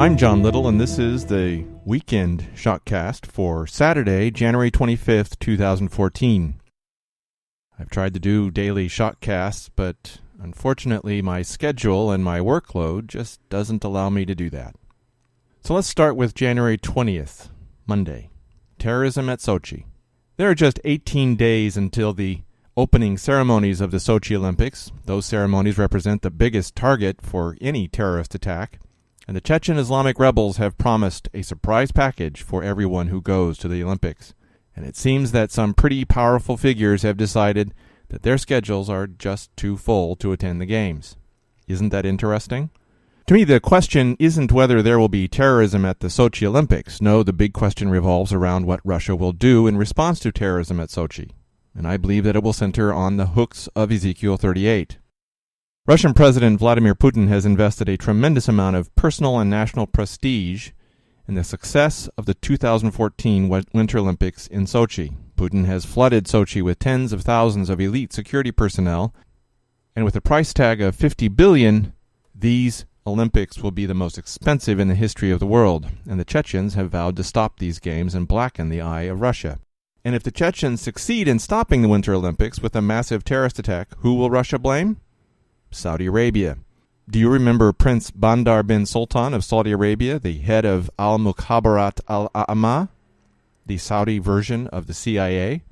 I'm John Little, and this is the Weekend ShockCast for Saturday, January 25th, 2014. I've tried to do daily ShockCasts, but unfortunately my schedule and my workload just doesn't allow me to do that. So let's start with January 20th, Monday. Terrorism at Sochi. There are just 18 days until the opening ceremonies of the Sochi Olympics. Those ceremonies represent the biggest target for any terrorist attack. And the Chechen Islamic rebels have promised a surprise package for everyone who goes to the Olympics. And it seems that some pretty powerful figures have decided that their schedules are just too full to attend the games. Isn't that interesting? To me, the question isn't whether there will be terrorism at the Sochi Olympics. No, the big question revolves around what Russia will do in response to terrorism at Sochi. And I believe that it will center on the hooks of Ezekiel 38. Russian President Vladimir Putin has invested a tremendous amount of personal and national prestige in the success of the 2014 Winter Olympics in Sochi. Putin has flooded Sochi with tens of thousands of elite security personnel, and with a price tag of $50 billion, these Olympics will be the most expensive in the history of the world, and the Chechens have vowed to stop these games and blacken the eye of Russia. And if the Chechens succeed in stopping the Winter Olympics with a massive terrorist attack, who will Russia blame? Saudi Arabia. Do you remember Prince Bandar bin Sultan of Saudi Arabia, the head of Al-Mukhabarat al-A'ma, the Saudi version of the CIA?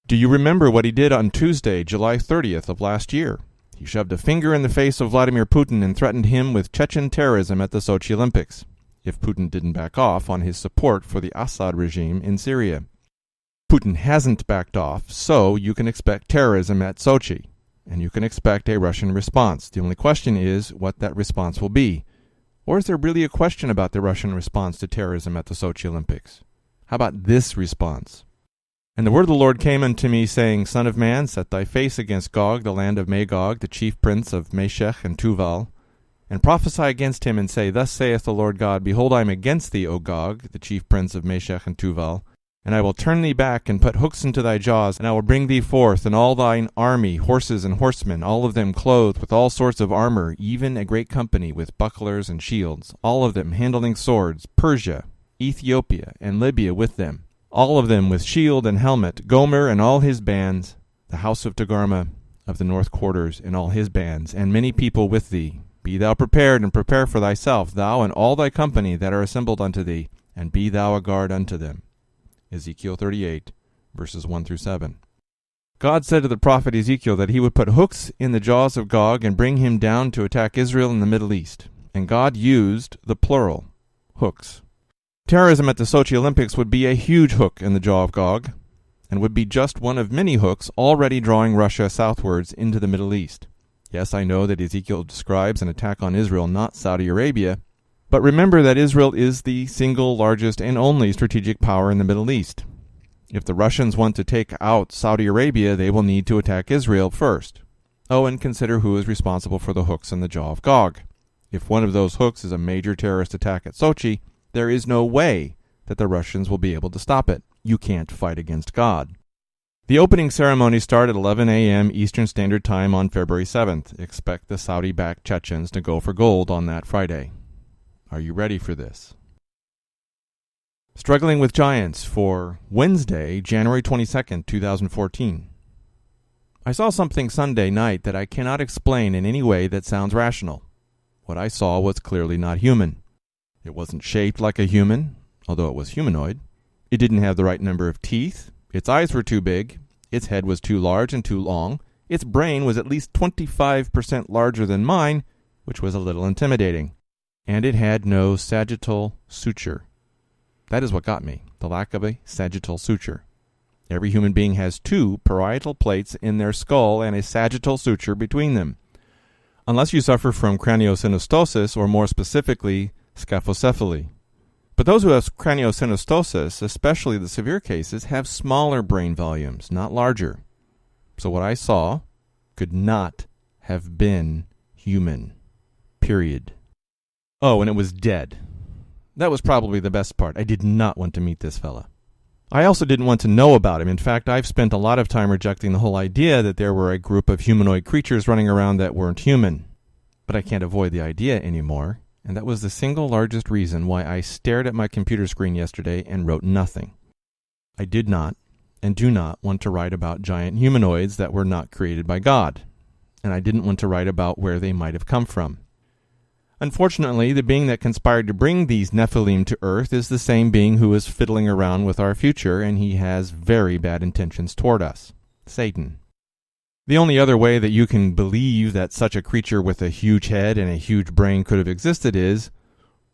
Do you remember what he did on Tuesday, July 30th of last year? He shoved a finger in the face of Vladimir Putin and threatened him with Chechen terrorism at the Sochi Olympics, if Putin didn't back off on his support for the Assad regime in Syria. Putin hasn't backed off, so you can expect terrorism at Sochi. And you can expect a Russian response. The only question is what that response will be. Or is there really a question about the Russian response to terrorism at the Sochi Olympics? How about this response? And the word of the Lord came unto me, saying, Son of man, set thy face against Gog, the land of Magog, the chief prince of Meshech and Tuval, and prophesy against him, and say, Thus saith the Lord God, Behold, I am against thee, O Gog, the chief prince of Meshech and Tuval, and I will turn thee back, and put hooks into thy jaws, and I will bring thee forth, and all thine army, horses and horsemen, all of them clothed with all sorts of armor, even a great company with bucklers and shields, all of them handling swords, Persia, Ethiopia, and Libya with them, all of them with shield and helmet, Gomer and all his bands, the house of Togarmah of the north quarters and all his bands, and many people with thee. Be thou prepared, and prepare for thyself, thou and all thy company that are assembled unto thee, and be thou a guard unto them. Ezekiel 38, verses 1 through 7. God said to the prophet Ezekiel that he would put hooks in the jaws of Gog and bring him down to attack Israel in the Middle East. And God used the plural, hooks. Terrorism at the Sochi Olympics would be a huge hook in the jaw of Gog, and would be just one of many hooks already drawing Russia southwards into the Middle East. Yes, I know that Ezekiel describes an attack on Israel, not Saudi Arabia, but remember that Israel is the single largest and only strategic power in the Middle East. If the Russians want to take out Saudi Arabia, they will need to attack Israel first. Oh, and consider who is responsible for the hooks in the jaw of Gog. If one of those hooks is a major terrorist attack at Sochi, there is no way that the Russians will be able to stop it. You can't fight against God. The opening ceremony started at 11 a.m. Eastern Standard Time on February 7th. Expect the Saudi-backed Chechens to go for gold on that Friday. Are you ready for this? Struggling with Giants for Wednesday, January 22nd, 2014. I saw something Sunday night that I cannot explain in any way that sounds rational. What I saw was clearly not human. It wasn't shaped like a human, although it was humanoid. It didn't have the right number of teeth. Its eyes were too big. Its head was too large and too long. Its brain was at least 25% larger than mine, which was a little intimidating. And it had no sagittal suture. That is what got me, the lack of a sagittal suture. Every human being has two parietal plates in their skull and a sagittal suture between them. Unless you suffer from craniosynostosis, or more specifically, scaphocephaly. But those who have craniosynostosis, especially the severe cases, have smaller brain volumes, not larger. So what I saw could not have been human. Period. Oh, and it was dead. That was probably the best part. I did not want to meet this fella. I also didn't want to know about him. In fact, I've spent a lot of time rejecting the whole idea that there were a group of humanoid creatures running around that weren't human. But I can't avoid the idea anymore. And that was the single largest reason why I stared at my computer screen yesterday and wrote nothing. I did not and do not want to write about giant humanoids that were not created by God, and I didn't want to write about where they might have come from. Unfortunately, the being that conspired to bring these Nephilim to Earth is the same being who is fiddling around with our future, and he has very bad intentions toward us. Satan. The only other way that you can believe that such a creature with a huge head and a huge brain could have existed is,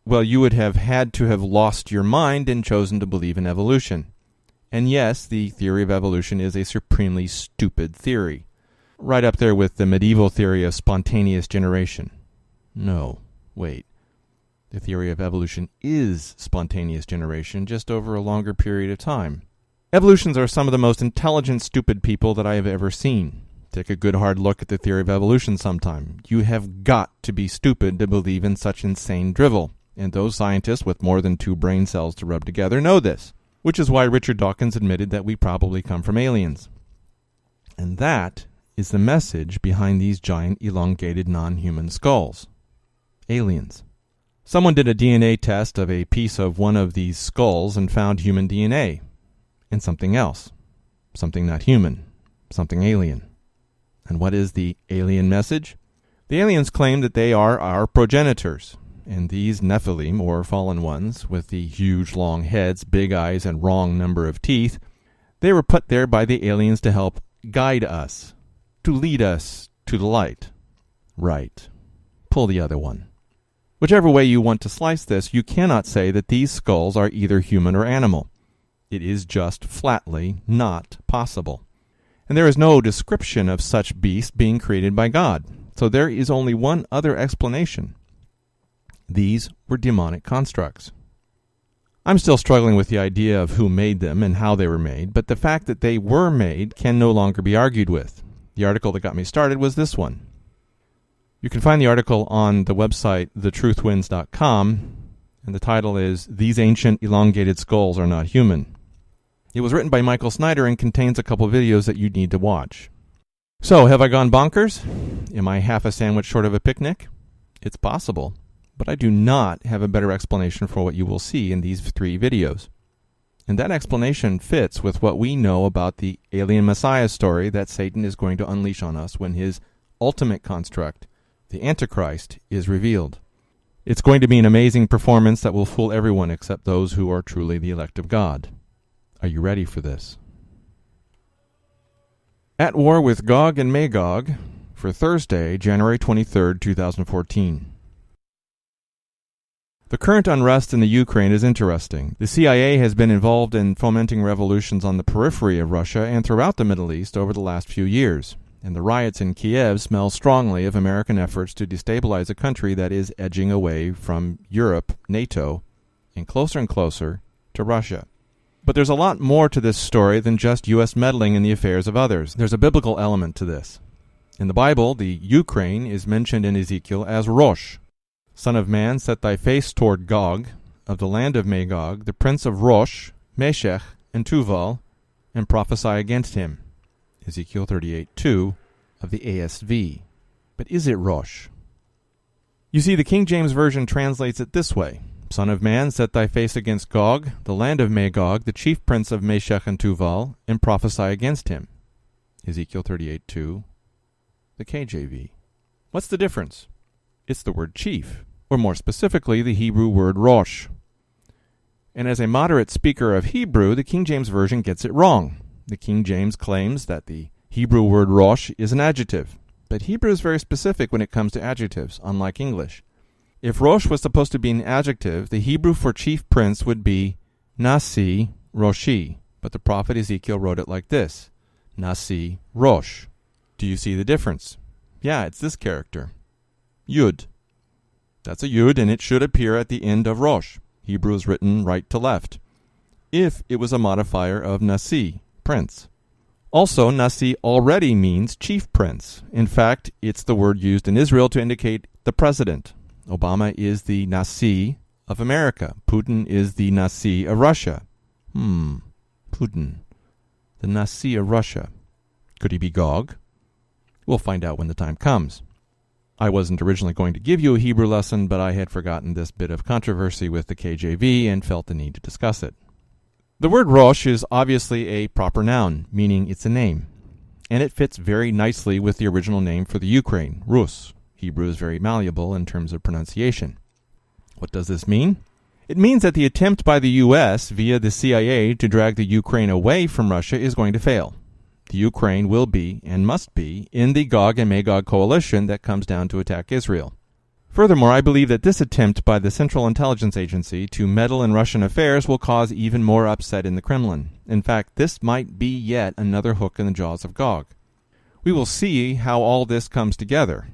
well, you would have had to have lost your mind and chosen to believe in evolution. And yes, the theory of evolution is a supremely stupid theory. Right up there with the medieval theory of spontaneous generation. No, wait. The theory of evolution is spontaneous generation, just over a longer period of time. Evolutionists are some of the most intelligent, stupid people that I have ever seen. Take a good hard look at the theory of evolution sometime. You have got to be stupid to believe in such insane drivel. And those scientists with more than 2 brain cells to rub together know this. Which is why Richard Dawkins admitted that we probably come from aliens. And that is the message behind these giant elongated non-human skulls. Aliens. Someone did a DNA test of a piece of one of these skulls and found human DNA. And something else. Something not human. Something alien. And what is the alien message? The aliens claim that they are our progenitors, and these Nephilim, or fallen ones, with the huge long heads, big eyes, and wrong number of teeth, they were put there by the aliens to help guide us, to lead us to the light. Right. Pull the other one. Whichever way you want to slice this, you cannot say that these skulls are either human or animal. It is just flatly not possible. And there is no description of such beasts being created by God. So there is only one other explanation. These were demonic constructs. I'm still struggling with the idea of who made them and how they were made, but the fact that they were made can no longer be argued with. The article that got me started was this one. You can find the article on the website thetruthwins.com, and the title is These Ancient Elongated Skulls Are Not Human. It was written by Michael Snyder and contains a couple videos that you need to watch. So, have I gone bonkers? Am I half a sandwich short of a picnic? It's possible, but I do not have a better explanation for what you will see in these 3 videos. And that explanation fits with what we know about the alien Messiah story that Satan is going to unleash on us when his ultimate construct, the Antichrist, is revealed. It's going to be an amazing performance that will fool everyone except those who are truly the elect of God. Are you ready for this? At war with Gog and Magog for Thursday, January 23, 2014. The current unrest in the Ukraine is interesting. The CIA has been involved in fomenting revolutions on the periphery of Russia and throughout the Middle East over the last few years. And the riots in Kiev smell strongly of American efforts to destabilize a country that is edging away from Europe, NATO, and closer to Russia. But there's a lot more to this story than just U.S. meddling in the affairs of others. There's a biblical element to this. In the Bible, the Ukraine is mentioned in Ezekiel as Rosh. Son of man, set thy face toward Gog, of the land of Magog, the prince of Rosh, Meshech, and Tuval, and prophesy against him. Ezekiel 38:2 of the ASV. But is it Rosh? You see, the King James Version translates it this way. Son of man, set thy face against Gog, the land of Magog, the chief prince of Meshech and Tuval, and prophesy against him. Ezekiel 38:2, the KJV. What's the difference? It's the word chief, or more specifically, the Hebrew word Rosh. And as a moderate speaker of Hebrew, the King James Version gets it wrong. The King James claims that the Hebrew word Rosh is an adjective, but Hebrew is very specific when it comes to adjectives, unlike English. If Rosh was supposed to be an adjective, the Hebrew for chief prince would be Nasi Roshi, but the prophet Ezekiel wrote it like this, Nasi Rosh. Do you see the difference? Yeah, it's this character. Yud. That's a Yud, and it should appear at the end of Rosh. Hebrew is written right to left. If it was a modifier of Nasi, prince. Also, Nasi already means chief prince. In fact, it's the word used in Israel to indicate the president. Obama is the Nasi of America. Putin is the Nasi of Russia. Putin. The Nasi of Russia. Could he be Gog? We'll find out when the time comes. I wasn't originally going to give you a Hebrew lesson, but I had forgotten this bit of controversy with the KJV and felt the need to discuss it. The word Rosh is obviously a proper noun, meaning it's a name. And it fits very nicely with the original name for the Ukraine, Rus. Hebrew is very malleable in terms of pronunciation. What does this mean? It means that the attempt by the U.S. via the CIA to drag the Ukraine away from Russia is going to fail. The Ukraine will be, and must be, in the Gog and Magog coalition that comes down to attack Israel. Furthermore, I believe that this attempt by the Central Intelligence Agency to meddle in Russian affairs will cause even more upset in the Kremlin. In fact, this might be yet another hook in the jaws of Gog. We will see how all this comes together.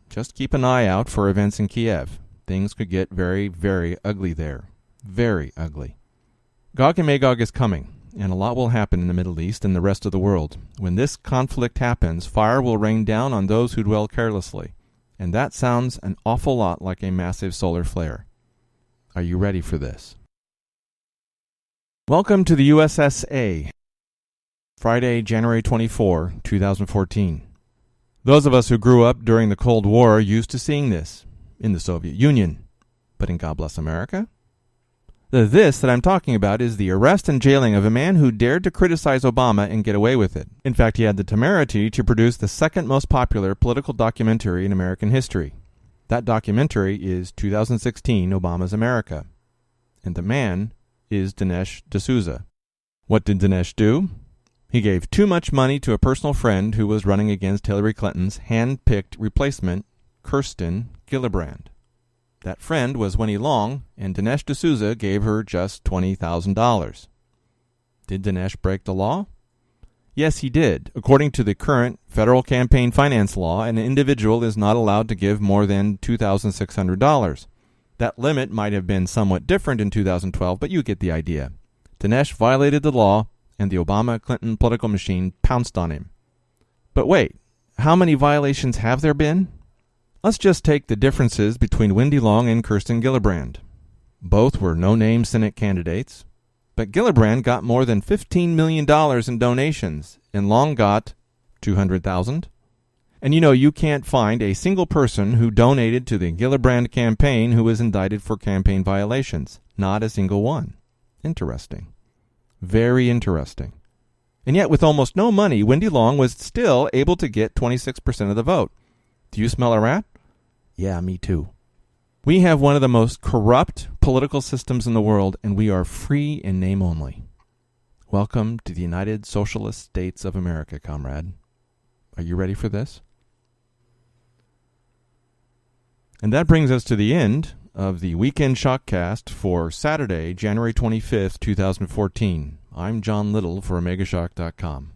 Just keep an eye out for events in Kiev. Things could get very, very ugly there. Very ugly. Gog and Magog is coming, and a lot will happen in the Middle East and the rest of the world. When this conflict happens, fire will rain down on those who dwell carelessly. And that sounds an awful lot like a massive solar flare. Are you ready for this? Welcome to the USSA. Friday, January 24, 2014. Those of us who grew up during the Cold War are used to seeing this in the Soviet Union. But in God Bless America? The this that I'm talking about is the arrest and jailing of a man who dared to criticize Obama and get away with it. In fact, he had the temerity to produce the second most popular political documentary in American history. That documentary is 2016 Obama's America. And the man is Dinesh D'Souza. What did Dinesh do? He gave too much money to a personal friend who was running against Hillary Clinton's hand-picked replacement, Kirsten Gillibrand. That friend was Winnie Long, and Dinesh D'Souza gave her just $20,000. Did Dinesh break the law? Yes, he did. According to the current federal campaign finance law, an individual is not allowed to give more than $2,600. That limit might have been somewhat different in 2012, but you get the idea. Dinesh violated the law, and the Obama-Clinton political machine pounced on him. But wait, how many violations have there been? Let's just take the differences between Wendy Long and Kirsten Gillibrand. Both were no-name Senate candidates, but Gillibrand got more than $15 million in donations, and Long got $200,000. And you can't find a single person who donated to the Gillibrand campaign who was indicted for campaign violations. Not a single one. Interesting. Very interesting. And yet, with almost no money, Wendy Long was still able to get 26% of the vote. Do you smell a rat? Yeah, me too. We have one of the most corrupt political systems in the world, and we are free in name only. Welcome to the United Socialist States of America, comrade. Are you ready for this? And that brings us to the end of the Weekend ShockCast for Saturday, January 25th, 2014. I'm John Little for OmegaShock.com.